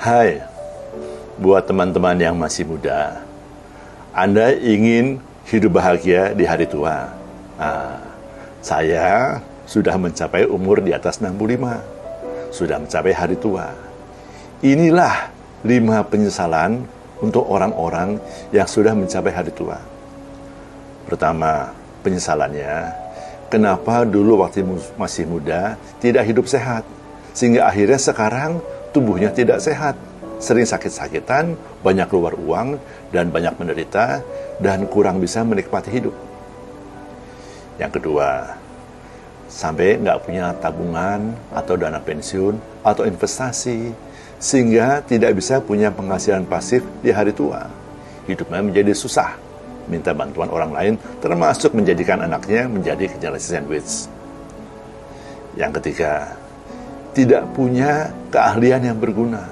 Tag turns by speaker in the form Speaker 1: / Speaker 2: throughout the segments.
Speaker 1: Hai, buat teman-teman yang masih muda, Anda ingin hidup bahagia di hari tua. Saya sudah mencapai umur di atas 65, sudah mencapai hari tua. Inilah 5 penyesalan untuk orang-orang yang sudah mencapai hari tua. Pertama, penyesalannya, kenapa dulu waktu masih muda tidak hidup sehat, sehingga akhirnya sekarang tubuhnya tidak sehat, sering sakit-sakitan, banyak keluar uang, dan banyak menderita, dan kurang bisa menikmati hidup. Yang kedua, sampai nggak punya tabungan, atau dana pensiun, atau investasi, sehingga tidak bisa punya penghasilan pasif di hari tua. Hidupnya menjadi susah, minta bantuan orang lain, termasuk menjadikan anaknya menjadi generasi sandwich. Yang ketiga, tidak punya keahlian yang berguna.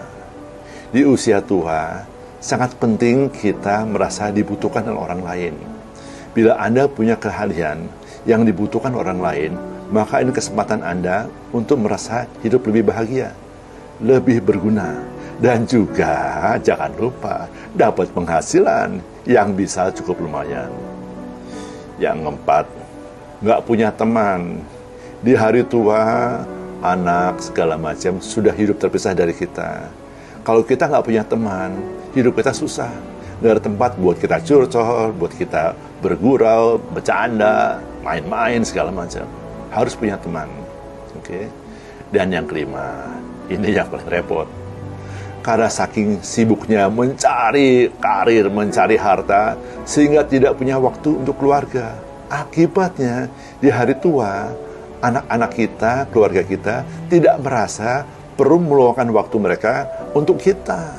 Speaker 1: Di usia tua, sangat penting kita merasa dibutuhkan oleh orang lain. Bila Anda punya keahlian yang dibutuhkan orang lain, maka ini kesempatan Anda untuk merasa hidup lebih bahagia, lebih berguna, dan juga jangan lupa dapat penghasilan yang bisa cukup lumayan. Yang keempat, nggak punya teman. Di hari tua, anak, segala macam sudah hidup terpisah dari kita. Kalau kita nggak punya teman, hidup kita susah. Nggak ada tempat buat kita curcol, buat kita bergurau, bercanda, main-main, segala macam. Harus punya teman. Oke? Dan yang kelima, ini yang paling repot. Karena saking sibuknya mencari karir, mencari harta, sehingga tidak punya waktu untuk keluarga. Akibatnya, di hari tua, anak-anak kita, keluarga kita, tidak merasa perlu meluangkan waktu mereka untuk kita.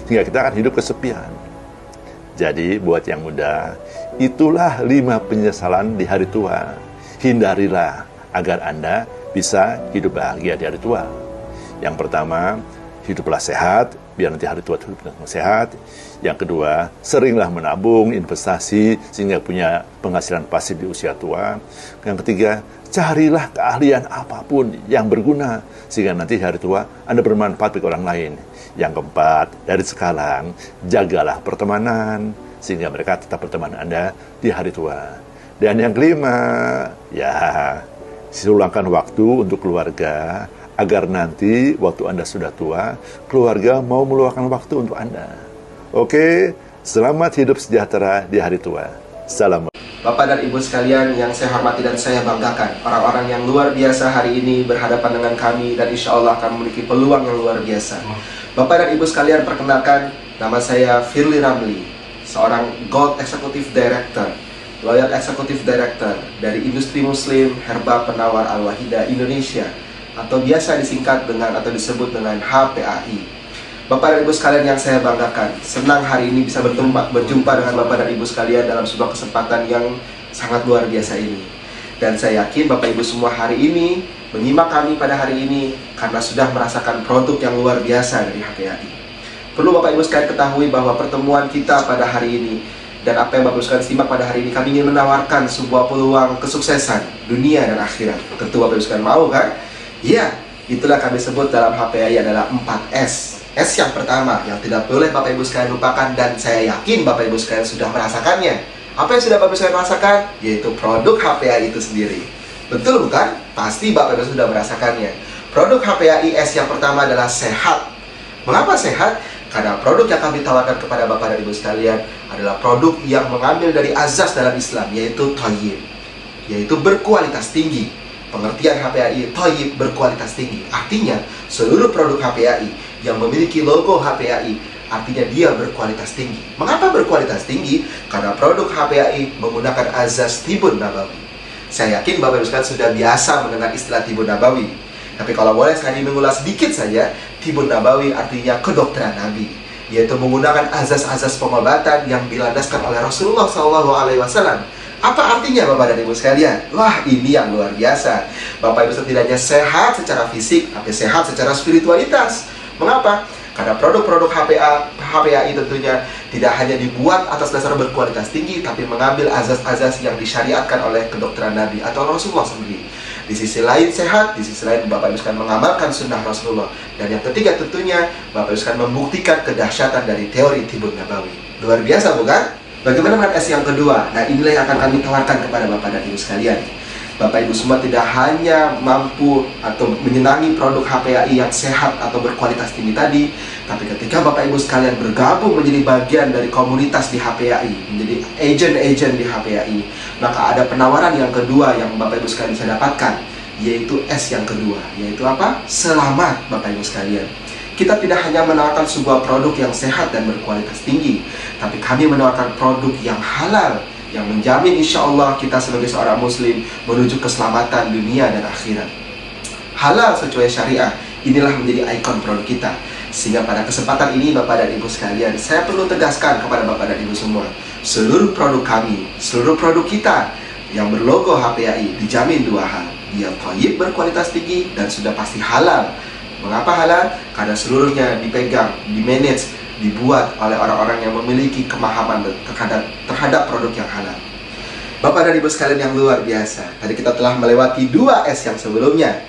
Speaker 1: Sehingga kita akan hidup kesepian. Jadi, buat yang muda, itulah 5 penyesalan di hari tua. Hindarilah agar Anda bisa hidup bahagia di hari tua. Yang pertama, hiduplah sehat, biar nanti hari tua hidup sehat. Yang kedua, seringlah menabung, investasi, sehingga punya penghasilan pasif di usia tua. Yang ketiga, carilah keahlian apapun yang berguna, sehingga nanti hari tua Anda bermanfaat bagi orang lain. Yang keempat, dari sekarang, jagalah pertemanan, sehingga mereka tetap berteman Anda di hari tua. Dan yang kelima, ya, luangkan waktu untuk keluarga, agar nanti waktu Anda sudah tua, keluarga mau meluangkan waktu untuk Anda. Oke, selamat hidup sejahtera di hari tua. Salam.
Speaker 2: Bapak dan Ibu sekalian yang saya hormati dan saya banggakan, orang-orang yang luar biasa hari ini berhadapan dengan kami dan insya Allah akan memiliki peluang yang luar biasa. Bapak dan Ibu sekalian, perkenalkan, nama saya Firly Ramli, seorang Gold Executive Director, Lawyer Executive Director dari Industri Muslim Herba Penawar Al-Wahidah Indonesia, atau biasa disingkat dengan atau disebut dengan HPAI. Bapak dan Ibu sekalian yang saya banggakan, senang hari ini bisa berjumpa dengan Bapak dan Ibu sekalian dalam sebuah kesempatan yang sangat luar biasa ini. Dan saya yakin Bapak Ibu semua hari ini menyimak kami pada hari ini karena sudah merasakan produk yang luar biasa dari HPAI. Perlu Bapak Ibu sekalian ketahui bahwa pertemuan kita pada hari ini dan apa yang Bapak Ibu sekalian simak pada hari ini, kami ingin menawarkan sebuah peluang kesuksesan dunia dan akhirat. Tentu Bapak Ibu sekalian mau kan? Iya, itulah kami sebut dalam HPAI adalah 4S. S yang pertama yang tidak boleh Bapak Ibu sekalian lupakan, dan saya yakin Bapak Ibu sekalian sudah merasakannya. Apa yang sudah Bapak Ibu sekalian rasakan? Yaitu produk HPAI itu sendiri. Betul bukan? Pasti Bapak Ibu sudah merasakannya. Produk HPAI S yang pertama adalah sehat. Mengapa sehat? Karena produk yang kami tawarkan kepada Bapak dan Ibu sekalian adalah produk yang mengambil dari azas dalam Islam, yaitu thayyib, yaitu berkualitas tinggi. Pengertian HPAI, thayyib, berkualitas tinggi. Artinya, seluruh produk HPAI yang memiliki logo HPAI, artinya dia berkualitas tinggi. Mengapa berkualitas tinggi? Karena produk HPAI menggunakan azas Tibun Nabawi. Saya yakin Bapak Ibu sekalian sudah biasa mendengar istilah Tibun Nabawi. Tapi kalau boleh saya mengulas sedikit saja, Tibun Nabawi artinya kedokteran Nabi, yaitu menggunakan azas-azas pengobatan yang dilandaskan oleh Rasulullah SAW. Apa artinya Bapak dan Ibu sekalian? Wah, ini yang luar biasa. Bapak Ibu setidaknya sehat secara fisik, tapi sehat secara spiritualitas. Mengapa? Karena produk-produk HPAI tentunya tidak hanya dibuat atas dasar berkualitas tinggi, tapi mengambil azas-azas yang disyariatkan oleh kedokteran Nabi atau Rasulullah sendiri. di sisi lain sehat, di sisi lain Bapak Ibu sekalian mengamalkan sunnah Rasulullah. Dan yang ketiga tentunya Bapak Ibu sekalian membuktikan kedahsyatan dari teori Tibun Nabawi. Luar biasa bukan? Bagaimana dengan S yang kedua? Nah, inilah yang akan kami tawarkan kepada Bapak dan Ibu sekalian. Bapak Ibu semua tidak hanya mampu atau menyenangi produk HPAI yang sehat atau berkualitas tinggi tadi, tapi ketika Bapak Ibu sekalian bergabung menjadi bagian dari komunitas di HPAI, menjadi agent-agent di HPAI, maka ada penawaran yang kedua yang Bapak Ibu sekalian bisa dapatkan, yaitu S yang kedua, yaitu apa? Selamat Bapak Ibu sekalian. Kita tidak hanya menawarkan sebuah produk yang sehat dan berkualitas tinggi, tapi kami menawarkan produk yang halal, yang menjamin insya Allah kita sebagai seorang muslim menuju keselamatan dunia dan akhirat. Halal sesuai syariah, inilah menjadi ikon produk kita. Sehingga pada kesempatan ini Bapak dan Ibu sekalian, saya perlu tegaskan kepada Bapak dan Ibu semua, seluruh produk kami, seluruh produk kita yang berlogo HPAI dijamin dua hal. Dia thayyib berkualitas tinggi dan sudah pasti halal. Mengapa halal? Karena seluruhnya dipegang, dimanage, dibuat oleh orang-orang yang memiliki pemahaman terhadap produk yang halal. Bapak dan Ibu sekalian yang luar biasa, tadi kita telah melewati 2 S yang sebelumnya.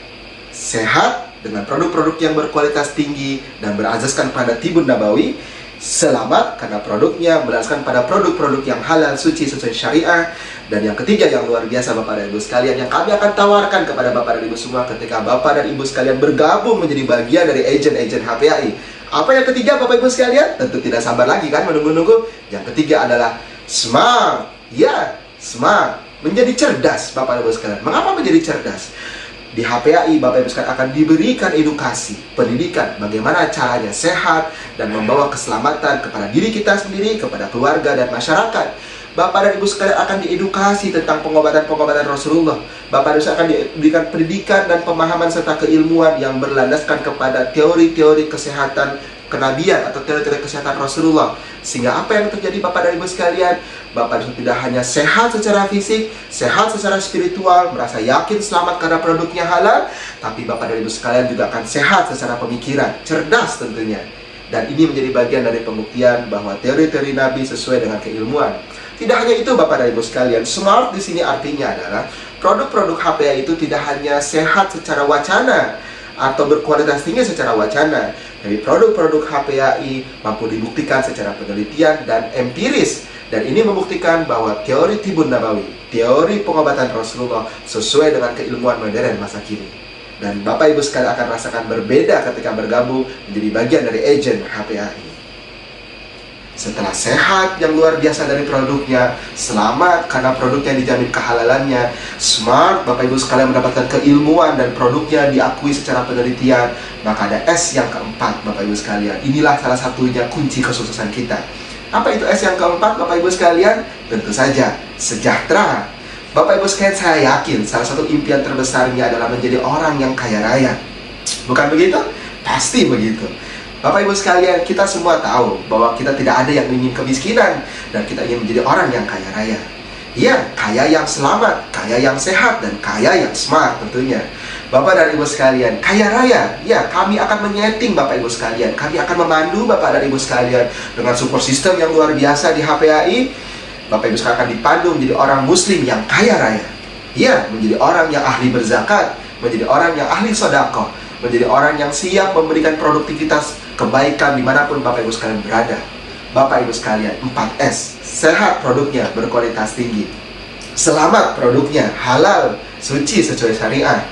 Speaker 2: Sehat dengan produk-produk yang berkualitas tinggi dan berasaskan pada Tibun Nabawi. Selamat karena produknya berasaskan pada produk-produk yang halal, suci sesuai syariah. Dan yang ketiga yang luar biasa Bapak dan Ibu sekalian, yang kami akan tawarkan kepada Bapak dan Ibu semua ketika Bapak dan Ibu sekalian bergabung menjadi bagian dari agen-agen HPAI. Apa yang ketiga Bapak Ibu sekalian? Tentu tidak sabar lagi kan menunggu-nunggu. Yang ketiga adalah smart. Ya, smart. Menjadi cerdas Bapak Ibu sekalian. Mengapa menjadi cerdas? Di HPAI Bapak Ibu sekalian akan diberikan edukasi, pendidikan, bagaimana caranya sehat dan membawa keselamatan kepada diri kita sendiri, kepada keluarga dan masyarakat. Bapak dan Ibu sekalian akan diedukasi tentang pengobatan-pengobatan Rasulullah. Bapak dan Ibu akan diberikan pendidikan dan pemahaman serta keilmuan yang berlandaskan kepada teori-teori kesehatan kenabian atau teori-teori kesehatan Rasulullah. Sehingga apa yang terjadi Bapak dan Ibu sekalian? Bapak dan Ibu tidak hanya sehat secara fisik, sehat secara spiritual, merasa yakin selamat karena produknya halal, tapi Bapak dan Ibu sekalian juga akan sehat secara pemikiran, cerdas tentunya. Dan ini menjadi bagian dari pembuktian bahwa teori-teori Nabi sesuai dengan keilmuan. Tidak hanya itu Bapak dan Ibu sekalian, smart di sini artinya adalah produk-produk HPAI itu tidak hanya sehat secara wacana atau berkualitas tinggi secara wacana, tapi produk-produk HPAI mampu dibuktikan secara penelitian dan empiris. Dan ini membuktikan bahwa teori Tibun Nabawi, teori pengobatan Rasulullah sesuai dengan keilmuan modern masa kini. Dan Bapak Ibu sekalian akan rasakan berbeda ketika bergabung menjadi bagian dari agen HPAI. Setelah sehat yang luar biasa dari produknya, selamat karena produknya dijamin kehalalannya, smart Bapak Ibu sekalian mendapatkan keilmuan dan produknya diakui secara penelitian, maka ada S yang keempat Bapak Ibu sekalian. Inilah salah satunya kunci kesuksesan kita. Apa itu S yang keempat Bapak Ibu sekalian? Tentu saja sejahtera. Bapak Ibu sekalian, saya yakin salah satu impian terbesarnya adalah menjadi orang yang kaya raya. Bukan begitu? Pasti begitu. Bapak Ibu sekalian, kita semua tahu bahwa kita tidak ada yang ingin kemiskinan dan kita ingin menjadi orang yang kaya raya. Iya, kaya yang selamat, kaya yang sehat, dan kaya yang smart tentunya. Bapak dan Ibu sekalian, kaya raya, ya kami akan menyeting Bapak Ibu sekalian. Kami akan memandu Bapak dan Ibu sekalian dengan support system yang luar biasa di HPAI. Bapak Ibu sekalian akan dipandu menjadi orang muslim yang kaya raya. Iya, menjadi orang yang ahli berzakat, menjadi orang yang ahli sedekah, menjadi orang yang siap memberikan produktivitas kebaikan dimanapun Bapak Ibu sekalian berada. Bapak Ibu sekalian, 4S, sehat produknya, berkualitas tinggi, selamat produknya, halal, suci sesuai syariah,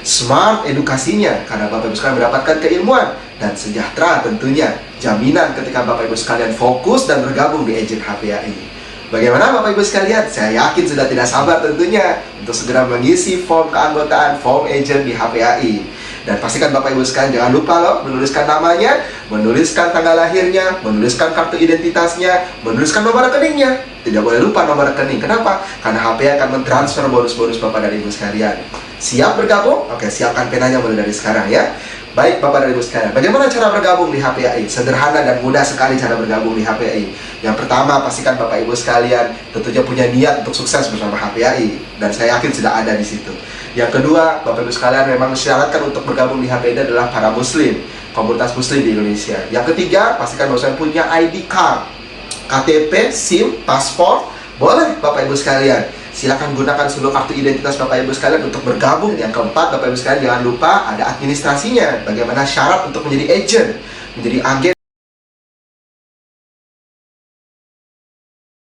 Speaker 2: smart edukasinya karena Bapak Ibu sekalian mendapatkan keilmuan, dan sejahtera tentunya, jaminan ketika Bapak Ibu sekalian fokus dan bergabung di agen HPAI. Bagaimana Bapak Ibu sekalian? Saya yakin sudah tidak sabar tentunya untuk segera mengisi form keanggotaan, form agent di HPAI. Dan pastikan Bapak Ibu sekalian jangan lupa loh menuliskan namanya, menuliskan tanggal lahirnya, menuliskan kartu identitasnya, menuliskan nomor rekeningnya. Tidak boleh lupa nomor rekening. Kenapa? Karena HPAI akan mentransfer bonus-bonus Bapak dan Ibu sekalian. Siap bergabung? Oke, siapkan penanya mulai dari sekarang ya. Baik Bapak dan Ibu sekalian, bagaimana cara bergabung di HPAI? Sederhana dan mudah sekali cara bergabung di HPAI. Yang pertama, pastikan Bapak Ibu sekalian tentunya punya niat untuk sukses bersama HPAI, dan saya yakin sudah ada di situ. Yang kedua, Bapak Ibu sekalian memang disyaratkan untuk bergabung di HPAI adalah para muslim, komunitas muslim di Indonesia. Yang ketiga, pastikan Bapak Ibu punya ID card, KTP, SIM, paspor. Boleh Bapak Ibu sekalian. Silakan gunakan seluruh kartu identitas Bapak Ibu sekalian untuk bergabung. Yang keempat, Bapak Ibu sekalian jangan lupa ada administrasinya. Bagaimana syarat untuk menjadi agent, menjadi agen